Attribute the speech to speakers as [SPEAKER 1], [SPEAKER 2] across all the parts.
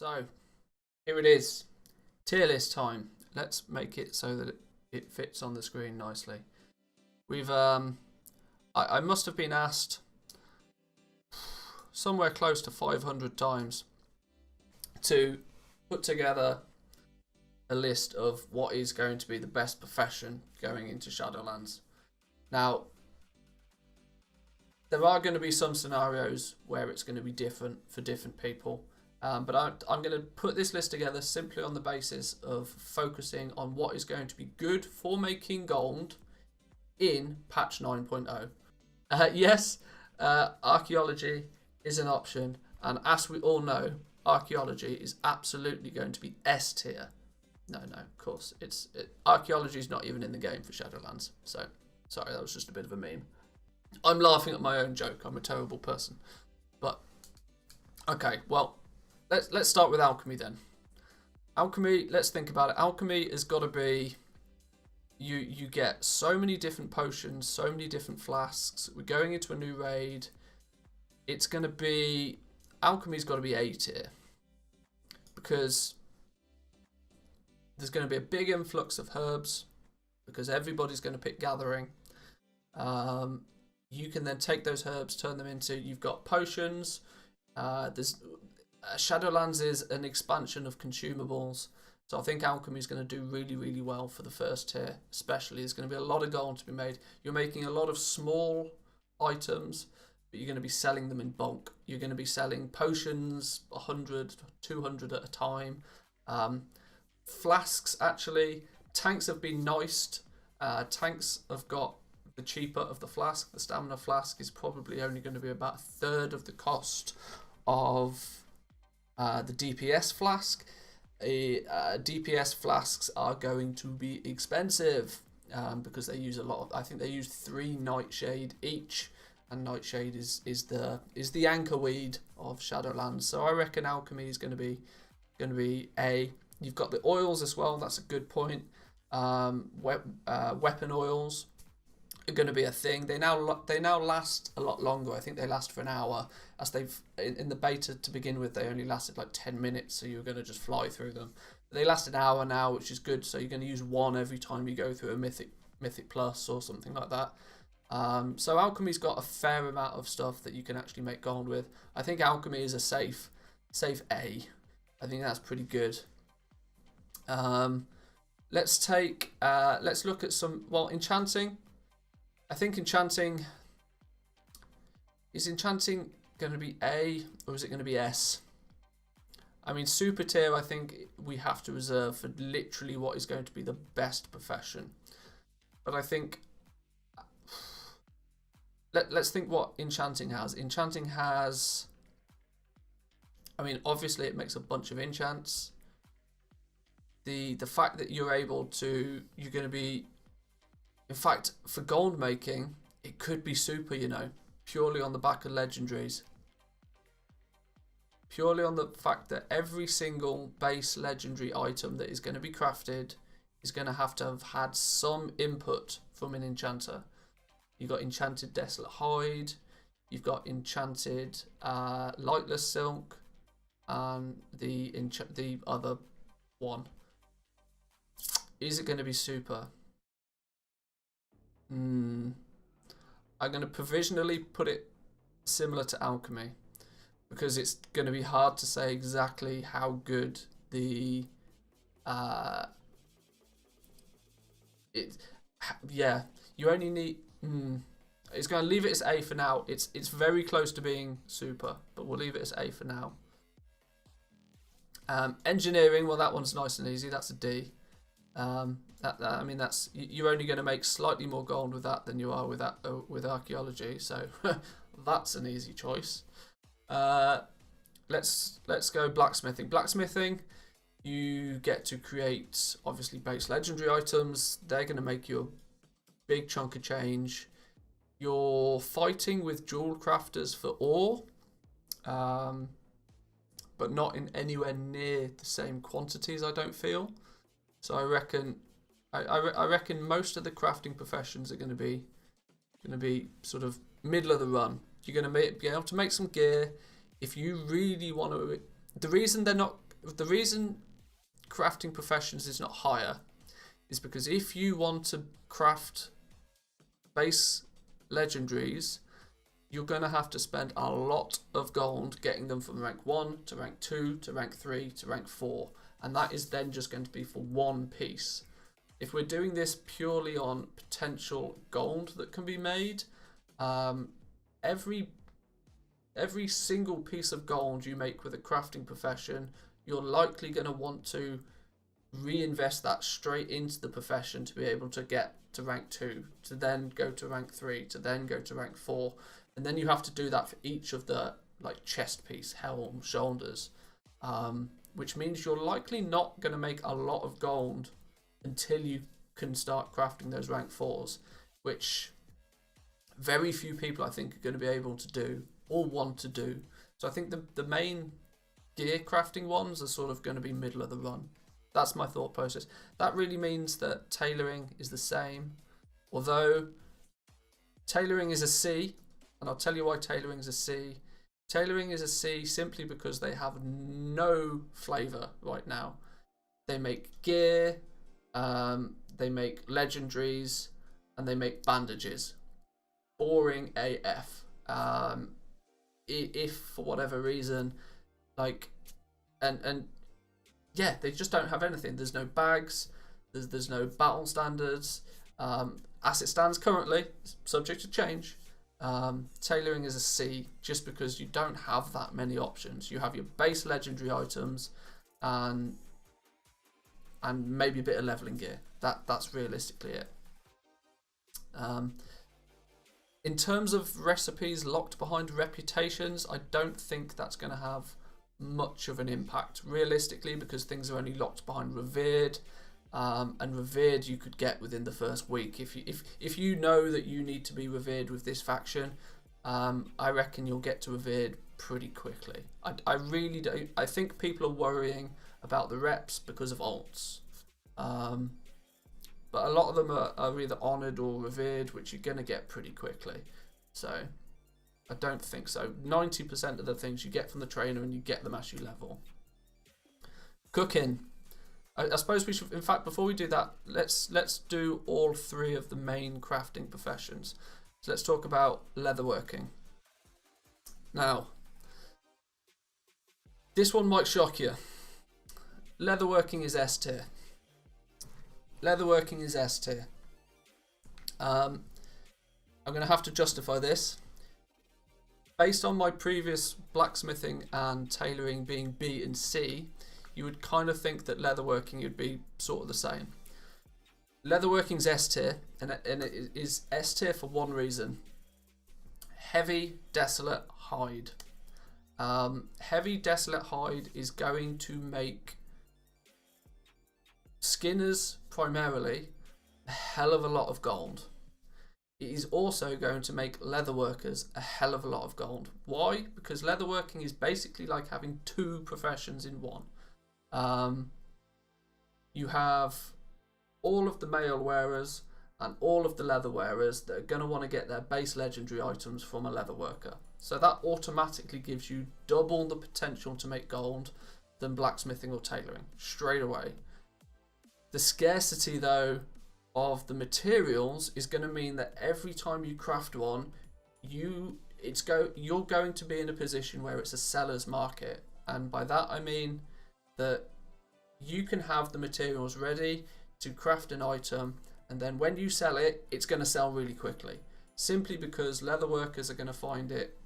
[SPEAKER 1] So here it is, tier list time. Let's make it so that it fits on the screen nicely. We've I must have been asked somewhere close to 500 times to put together a list of what is going to be the best profession going into Shadowlands. Now, there are going to be some scenarios where it's going to be different for different people. But I'm going to put this list together simply on the basis of focusing on what is going to be good for making gold in patch 9.0. Yes, archaeology is an option, and as we all know, archaeology is absolutely going to be S tier. No, of course, archaeology is not even in the game for Shadowlands. So, sorry, that was just a bit of a meme. I'm laughing at my own joke. I'm a terrible person. But okay, well. Let's start with alchemy then. Alchemy, let's think about it. Alchemy has got to be, you get so many different potions, so many different flasks. We're going into a new raid. It's going to be, alchemy's got to be A tier. Because there's going to be a big influx of herbs. Because everybody's going to pick gathering. You can then take those herbs, turn them into, you've got potions. Shadowlands is an expansion of consumables, so I think alchemy is going to do really, really well for the first tier. Especially, there's going to be a lot of gold to be made. You're making a lot of small items, but you're going to be selling them in bulk. You're going to be selling potions 100, 200 at a time. Flasks, actually, tanks have been niced. Tanks have got the cheaper of the flask. The stamina flask is probably only going to be about a third of the cost of the DPS flask. DPS flasks are going to be expensive because they use a lot of, I think they use 3 nightshade each, and nightshade is the anchor weed of Shadowlands. So I reckon alchemy is going to be A. You've got the oils as well. That's a good point. Weapon oils are going to be a thing. They now last a lot longer. I think they last for an hour. As they've in the beta to begin with, they only lasted like 10 minutes, so you're going to just fly through them. They last an hour now, which is good. So you're going to use one every time you go through a mythic plus or something like that. So alchemy's got a fair amount of stuff that you can actually make gold with. I think alchemy is a safe A. I think that's pretty good. Let's look at some, enchanting. I think enchanting, is enchanting going to be A or is it going to be S? I mean, super tier, I think we have to reserve for literally what is going to be the best profession. But I think, let's think what enchanting has. Enchanting has, I mean, obviously it makes a bunch of enchants. The fact that you're able to, you're going to be, in fact, for gold making, it could be super, you know, purely on the back of legendaries. Purely on the fact that every single base legendary item that is going to be crafted is going to have had some input from an enchanter. You've got enchanted Desolate Hide, you've got enchanted Lightless Silk, and the other one. Is it going to be super? I'm going to provisionally put it similar to alchemy, because it's going to be hard to say exactly how good the you only need it's going to leave it as A for now. It's very close to being super, but we'll leave it as A for now. Engineering, well, that one's nice and easy. That's a D. I mean, that's, you're only going to make slightly more gold with that than you are with archaeology, so that's an easy choice. Let's go blacksmithing. Blacksmithing, you get to create obviously base legendary items. They're going to make you a big chunk of change. You're fighting with jewel crafters for ore, but not in anywhere near the same quantities, I don't feel. So I reckon most of the crafting professions are going to be sort of middle of the run. You're going to be able to make some gear if you really want to. The reason they're not the reason crafting professions is not higher is because if you want to craft base legendaries, you're going to have to spend a lot of gold getting them from rank 1 to rank 2 to rank 3 to rank 4, and that is then just going to be for one piece. If we're doing this purely on potential gold that can be made, every single piece of gold you make with a crafting profession, you're likely going to want to reinvest that straight into the profession to be able to get to rank 2, to then go to rank 3, to then go to rank 4, and then you have to do that for each of the like chest piece, helm, shoulders, which means you're likely not going to make a lot of gold until you can start crafting those rank 4s, which very few people I think are going to be able to do or want to do. So I think the main gear crafting ones are sort of going to be middle of the run. That's my thought process. That really means that tailoring is the same, although tailoring is a C, and I'll tell you why tailoring is a C. Tailoring is a C simply because they have no flavour right now. They make gear, they make legendaries, and they make bandages. Boring AF. If for whatever reason, like, and yeah, they just don't have anything. There's no bags. There's no battle standards. As it stands currently, subject to change. Tailoring is a C just because you don't have that many options. You have your base legendary items and maybe a bit of leveling gear. That's realistically it. In terms of recipes locked behind reputations, I don't think that's going to have much of an impact realistically, because things are only locked behind revered, and revered you could get within the first week. If you know that you need to be revered with this faction, I reckon you'll get to revered pretty quickly. I really do. I think people are worrying about the reps because of alts, but a lot of them are either honoured or revered, which you're going to get pretty quickly. So I don't think so. 90% of the things you get from the trainer, and you get them as you level. Cooking. I suppose we should, in fact, before we do that, let's do all three of the main crafting professions. So let's talk about leatherworking. Now, this one might shock you. Leatherworking is S tier. Leatherworking is S tier. I'm going to have to justify this. Based on my previous blacksmithing and tailoring being B and C, you would kind of think that leatherworking would be sort of the same. Leatherworking's S tier, and it is S tier for one reason. Heavy desolate hide. Heavy desolate hide is going to make skinners primarily a hell of a lot of gold. It is also going to make leatherworkers a hell of a lot of gold. Why? Because leatherworking is basically like having two professions in one. You have all of the mail wearers and all of the leather wearers that are going to want to get their base legendary items from a leatherworker. So that automatically gives you double the potential to make gold than blacksmithing or tailoring straight away. The scarcity though of the materials is going to mean that every time you craft one, you're going to be in a position where it's a seller's market, and by that I mean that you can have the materials ready to craft an item, and then when you sell it, it's going to sell really quickly, simply because leatherworkers are going to find it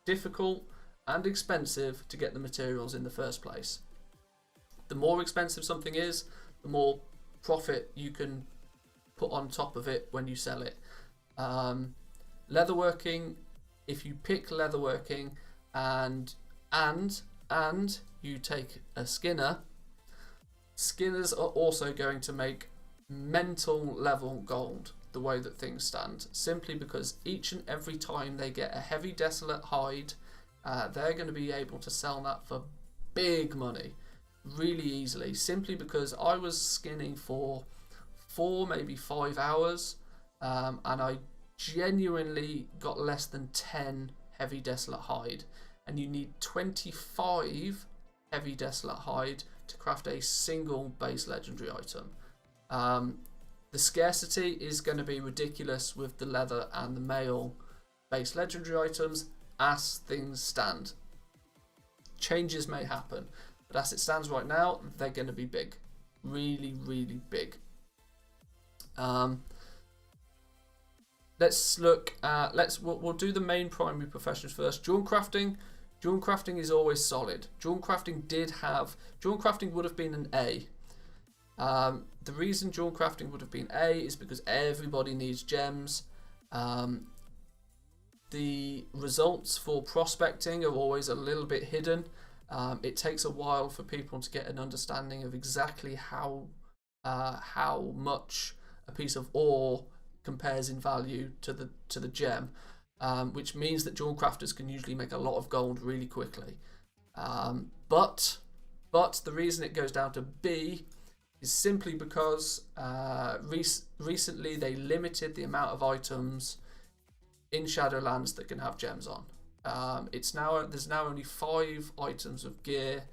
[SPEAKER 1] difficult and expensive to get the materials in the first place. The more expensive something is, the more profit you can put on top of it when you sell it. Leatherworking, if you pick leatherworking and you take a skinner, skinners are also going to make mental level gold the way that things stand, simply because each and every time they get a heavy desolate hide, they're going to be able to sell that for big money really easily, simply because I was skinning for 4, maybe 5 hours, and I genuinely got less than 10 heavy desolate hide, and you need 25 heavy desolate hide to craft a single base legendary item. The scarcity is going to be ridiculous with the leather and the mail base legendary items as things stand. Changes may happen, but as it stands right now, they're going to be big. Really, really big. Let's look at, we'll do the main primary professions first. Jewelcrafting. Jewelcrafting is always solid. Jewelcrafting would have been an A. The reason Jewelcrafting would have been A is because everybody needs gems. The results for prospecting are always a little bit hidden. It takes a while for people to get an understanding of exactly how much a piece of ore compares in value to the gem, which means that jewel crafters can usually make a lot of gold really quickly. But the reason it goes down to B is simply because recently they limited the amount of items in Shadowlands that can have gems on. There's now only 5 items of gear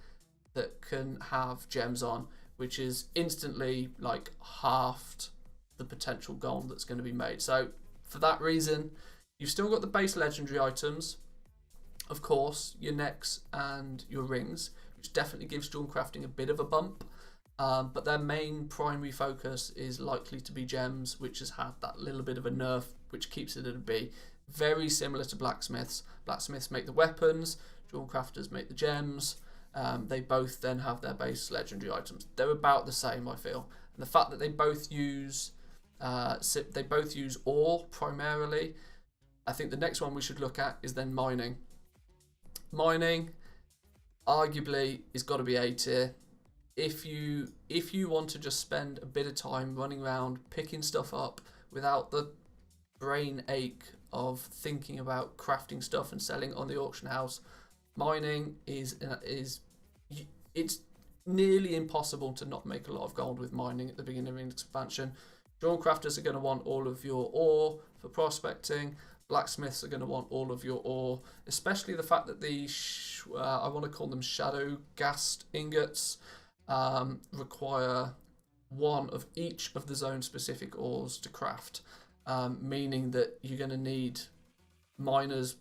[SPEAKER 1] that can have gems on, which is instantly like halved the potential gold that's going to be made. So for that reason, you've still got the base legendary items, of course, your necks and your rings, which definitely gives jewel crafting a bit of a bump. But their main primary focus is likely to be gems, which has had that little bit of a nerf, which keeps it at a B. Very similar to blacksmiths. Blacksmiths make the weapons, jewel crafters make the gems. They both then have their base legendary items. They're about the same, I feel. And the fact that they both use ore primarily. I think the next one we should look at is then mining. Mining, arguably, is got to be A tier. If you want to just spend a bit of time running around picking stuff up without the brain ache of thinking about crafting stuff and selling on the auction house, mining is it's nearly impossible to not make a lot of gold with mining at the beginning of an expansion. Jewel crafters are going to want all of your ore for prospecting. Blacksmiths are going to want all of your ore, especially the fact that the I want to call them shadow ghast ingots require one of each of the zone specific ores to craft, meaning that you're going to need miners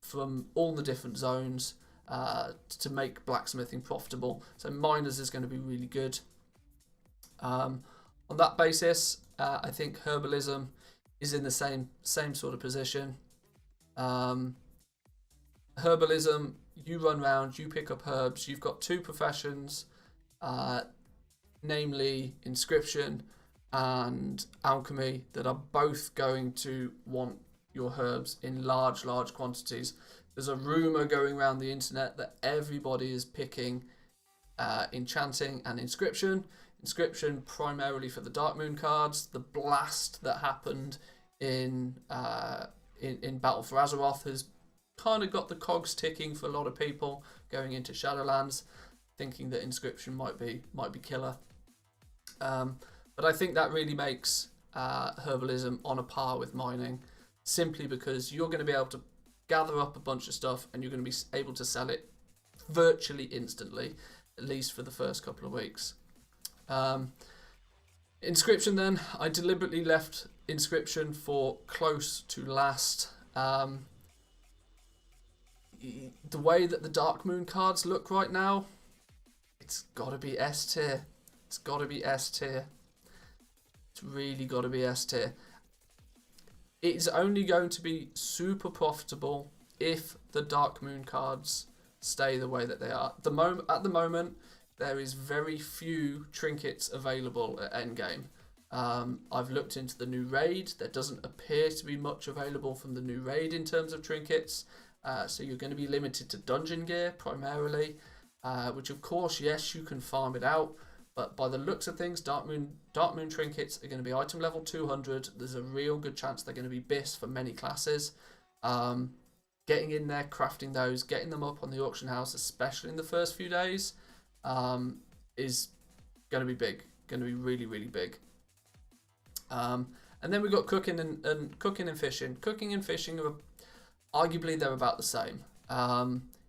[SPEAKER 1] from all the different zones to make blacksmithing profitable. So miners is going to be really good. On that basis, I think Herbalism is in the same sort of position. Herbalism, you run around, you pick up herbs. You've got 2 professions, namely Inscription and Alchemy, that are both going to want your herbs in large quantities. There's a rumor going around the internet that everybody is picking Enchanting and Inscription. Inscription primarily for the Dark Moon cards. The blast that happened in Battle for Azeroth has kind of got the cogs ticking for a lot of people going into Shadowlands, thinking that Inscription might be killer. But I think that really makes Herbalism on a par with mining, simply because you're going to be able to gather up a bunch of stuff and you're going to be able to sell it virtually instantly, at least for the first couple of weeks. Inscription then, I deliberately left Inscription for close to last. The way that the Dark Moon cards look right now, it's got to be S tier. It's got to be S tier. It's really got to be S tier. It's only going to be super profitable if the Dark Moon cards stay the way that they are. At the moment, there is very few trinkets available at endgame. I've looked into the new raid. There doesn't appear to be much available from the new raid in terms of trinkets. So you're going to be limited to dungeon gear primarily, which of course, yes, you can farm it out. But by the looks of things, Dark Moon trinkets are going to be item level 200. There's a real good chance they're going to be BIS for many classes. Getting in there, crafting those, getting them up on the auction house, especially in the first few days, is going to be big. Going to be really, really big. And then we've got cooking and fishing. Cooking and fishing are arguably they're about the same.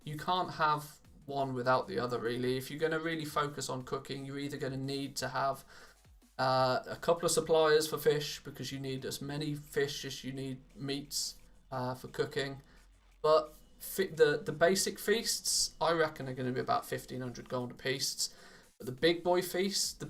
[SPEAKER 1] You can't have one without the other, really. If you're going to really focus on cooking, you're either going to need to have a couple of suppliers for fish, because you need as many fish as you need meats for cooking. But the basic feasts, I reckon, are going to be about 1,500 gold a piece. But the big boy feast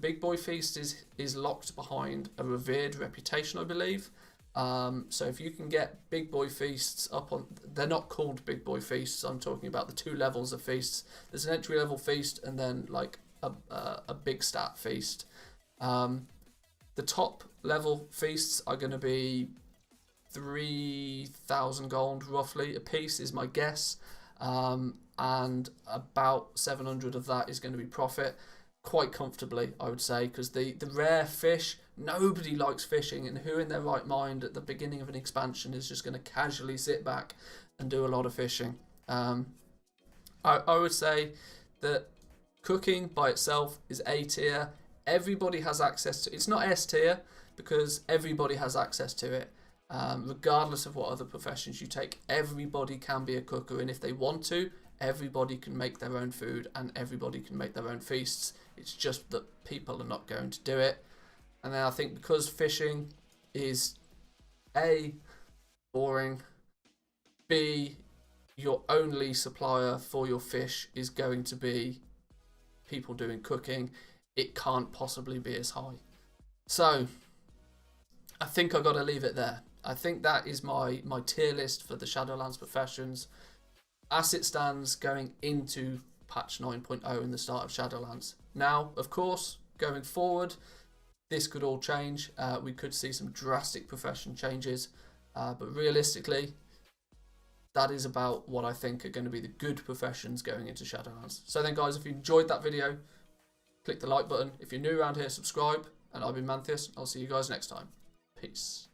[SPEAKER 1] is locked behind a revered reputation, I believe. So if you can get big boy feasts up on, they're not called big boy feasts. I'm talking about the 2 levels of feasts. There's an entry level feast and then like a big stat feast. The top level feasts are going to be 3,000 gold roughly a piece is my guess, and about 700 of that is going to be profit, quite comfortably, I would say, because the rare fish, nobody likes fishing, and who in their right mind at the beginning of an expansion is just going to casually sit back and do a lot of fishing? I would say that cooking by itself is A tier. Everybody has access to it. It's not S tier because everybody has access to it. Regardless of what other professions you take, everybody can be a cooker, and if they want to, everybody can make their own food and everybody can make their own feasts. It's just that people are not going to do it. And then I think because fishing is A, boring, B, your only supplier for your fish is going to be people doing cooking, it can't possibly be as high. So I think I've got to leave it there. I think that is my tier list for the Shadowlands professions as it stands going into patch 9.0 and the start of Shadowlands. Now, of course, going forward, this could all change. We could see some drastic profession changes, but realistically, that is about what I think are going to be the good professions going into Shadowlands. So then, guys, if you enjoyed that video, click the like button. If you're new around here, subscribe. And I've been Manthius. I'll see you guys next time. Peace.